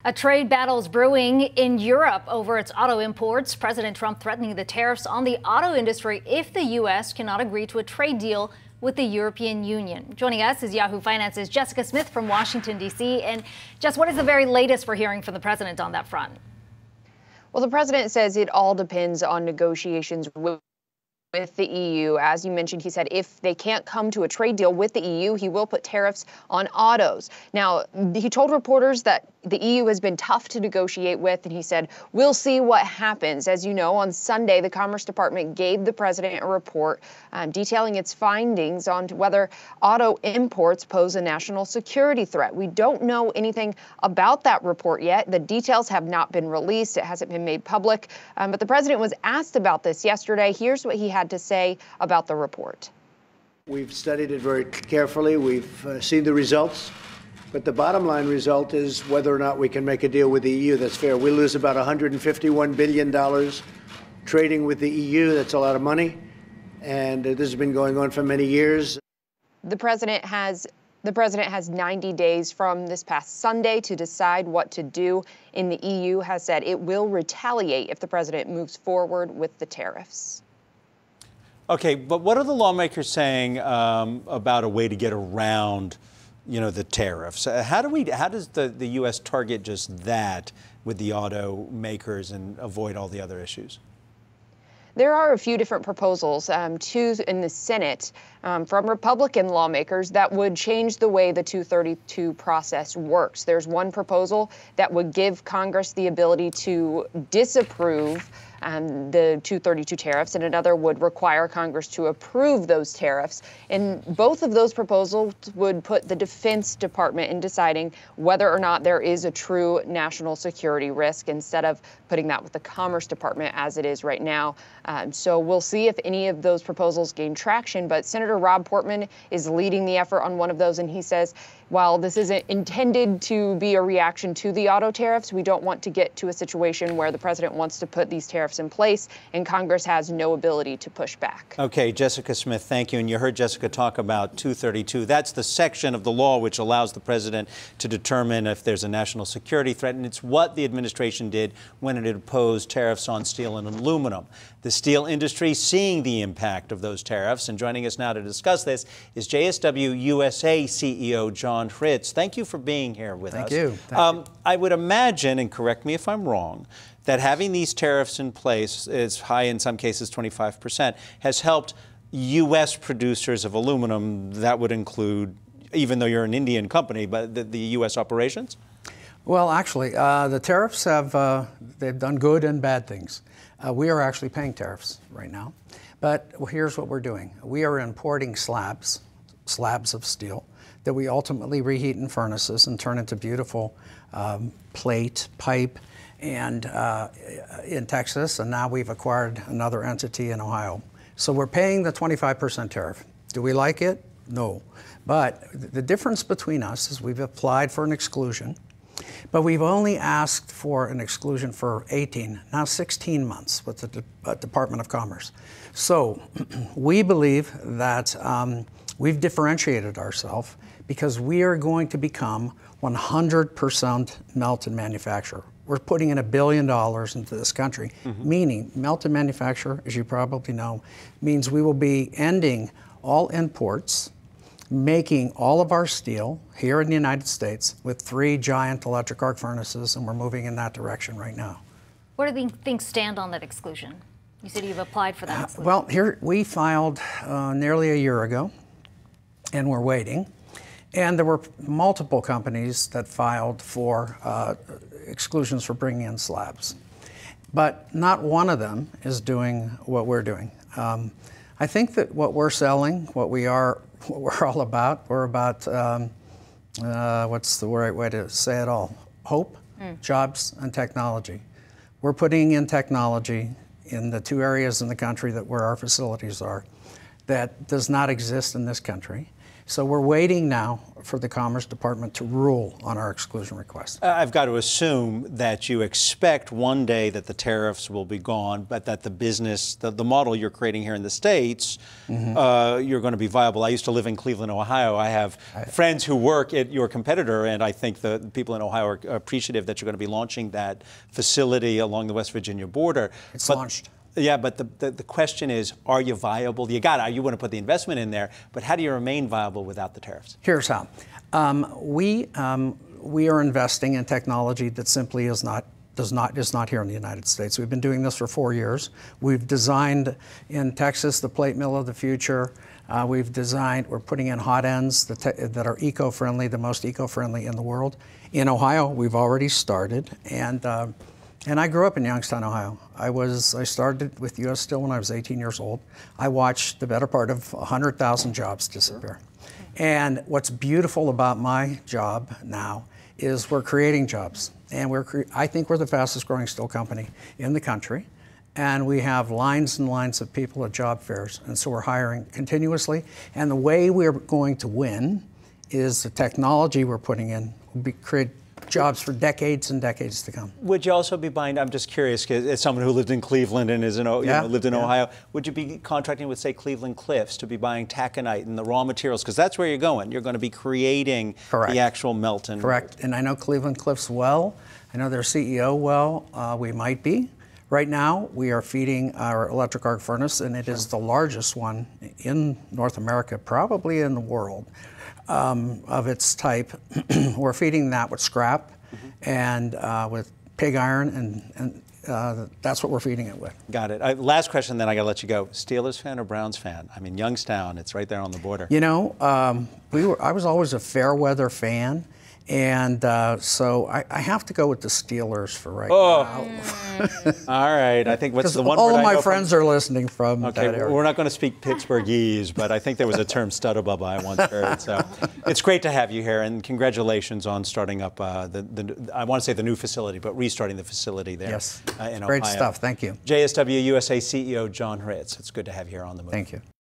A trade battle is brewing in Europe over its auto imports. President Trump threatening the tariffs on the auto industry if the U.S. cannot agree to a trade deal with the European Union. Joining us is Yahoo Finance's Jessica Smith from Washington, D.C. And Jess, what is the very latest we're hearing from the president on that front? Well, the president says it all depends on negotiations with the EU. As you mentioned, he said if they can't come to a trade deal with the EU, he will put tariffs on autos. Now, he told reporters that the EU has been tough to negotiate with, and he said, we'll see what happens. As you know, on Sunday, the Commerce Department gave the president a report detailing its findings on whether auto imports pose a national security threat. We don't know anything about that report yet. The details have not been released. It hasn't been made public. But the president was asked about this yesterday. Here's what he had to say about the report. We've studied it very carefully. We've seen the results. But the bottom line result is whether or not we can make a deal with the EU that's fair. We lose about $151 billion trading with the EU. That's a lot of money. And this has been going on for many years. The president has 90 days from this past Sunday to decide what to do. And the EU has said it will retaliate if the president moves forward with the tariffs. Okay, but what are the lawmakers saying about a way to get around, the tariffs? How does the U.S. target just that with the automakers and avoid all the other issues? There are a few different proposals, two in the Senate from Republican lawmakers that would change the way the 232 process works. There's one proposal that would give Congress the ability to disapprove the 232 tariffs, and another would require Congress to approve those tariffs. And both of those proposals would put the Defense Department in deciding whether or not there is a true national security risk instead of putting that with the Commerce Department as it is right now. So we'll see if any of those proposals gain traction. But Senator Rob Portman is leading the effort on one of those, and he says, while this isn't intended to be a reaction to the auto tariffs, we don't want to get to a situation where the president wants to put these tariffs in place and Congress has no ability to push back. Okay, Jessica Smith, thank you. And you heard Jessica talk about 232. That's the section of the law which allows the president to determine if there's a national security threat. And it's what the administration did when it imposed tariffs on steel and aluminum. The steel industry seeing the impact of those tariffs. And joining us now to discuss this is JSW USA CEO John Hritz. Thank you for being here with us. Thank you. Thank you. I would imagine, and correct me if I'm wrong, that having these tariffs in place, is high in some cases 25%, has helped U.S. producers of aluminum. That would include, even though you're an Indian company, but the U.S. operations? Well, actually, the tariffs they've done good and bad things. We are actually paying tariffs right now. But here's what we're doing. We are importing slabs of steel that we ultimately reheat in furnaces and turn into beautiful plate, pipe, and in Texas, and now we've acquired another entity in Ohio. So we're paying the 25% tariff. Do we like it? No. But the difference between us is we've applied for an exclusion, but we've only asked for an exclusion for 18, now 16 months with the Department of Commerce. So we believe that we've differentiated ourselves because we are going to become 100% melt and manufacturer. We're putting in $1 billion into this country, meaning melt and manufacture, as you probably know, means we will be ending all imports, making all of our steel here in the United States with 3 giant electric arc furnaces, and we're moving in that direction right now. Where do things stand on that exclusion? You said you've applied for that exclusion. Well, here we filed nearly a year ago, and we're waiting. And there were multiple companies that filed for exclusions for bringing in slabs. But not one of them is doing what we're doing. I think that what we're selling, what we're all about, we're about, what's the right way to say it all? Hope, jobs, and technology. We're putting in technology in the 2 areas in the country where our facilities are that does not exist in this country. So we're waiting now for the Commerce Department to rule on our exclusion request. I've got to assume that you expect one day that the tariffs will be gone, but that the business, the model you're creating here in the States, you're going to be viable. I used to live in Cleveland, Ohio. I have friends who work at your competitor, and I think the people in Ohio are appreciative that you're going to be launching that facility along the West Virginia border. It's launched. Yeah, but the question is, are you viable? You want to put the investment in there, but how do you remain viable without the tariffs? Here's how. We are investing in technology that simply is not here in the United States. We've been doing this for 4 years. We've designed in Texas the plate mill of the future. We're putting in hot ends that are eco-friendly, the most eco-friendly in the world. In Ohio, we've already started, and I grew up in Youngstown, Ohio. I started with U.S. Steel when I was 18 years old. I watched the better part of 100,000 jobs disappear. And what's beautiful about my job now is we're creating jobs. And I think we're the fastest growing steel company in the country. And we have lines and lines of people at job fairs. And so we're hiring continuously. And the way we're going to win is the technology we're putting in will create jobs for decades and decades to come. Would you also be buying, I'm just curious, as someone who lived in Cleveland and lived in Ohio, would you be contracting with, say, Cleveland Cliffs to be buying taconite and the raw materials? Because that's where you're going. You're going to be creating the actual melt and Correct. And I know Cleveland Cliffs well. I know their CEO well. We might be. Right now, we are feeding our electric arc furnace, and it is the largest one in North America, probably in the world. Of its type. We're feeding that with scrap and with pig iron, and that's what we're feeding it with. Got it. Last question, then I got to let you go. Steelers fan or Browns fan? I mean, Youngstown, it's right there on the border. You know, I was always a fair weather fan. And so I have to go with the Steelers for right now. All right. I think what's the one all word of I my friends are listening from that area. We're not going to speak Pittsburghese, but I think there was a term stutterbubba I once heard. So it's great to have you here, and congratulations on starting up I want to say the new facility, but restarting the facility there. Yes. In Great Ohio. stuff. Thank you. JSW USA CEO John Hritz. It's good to have you here on the Move. Thank you.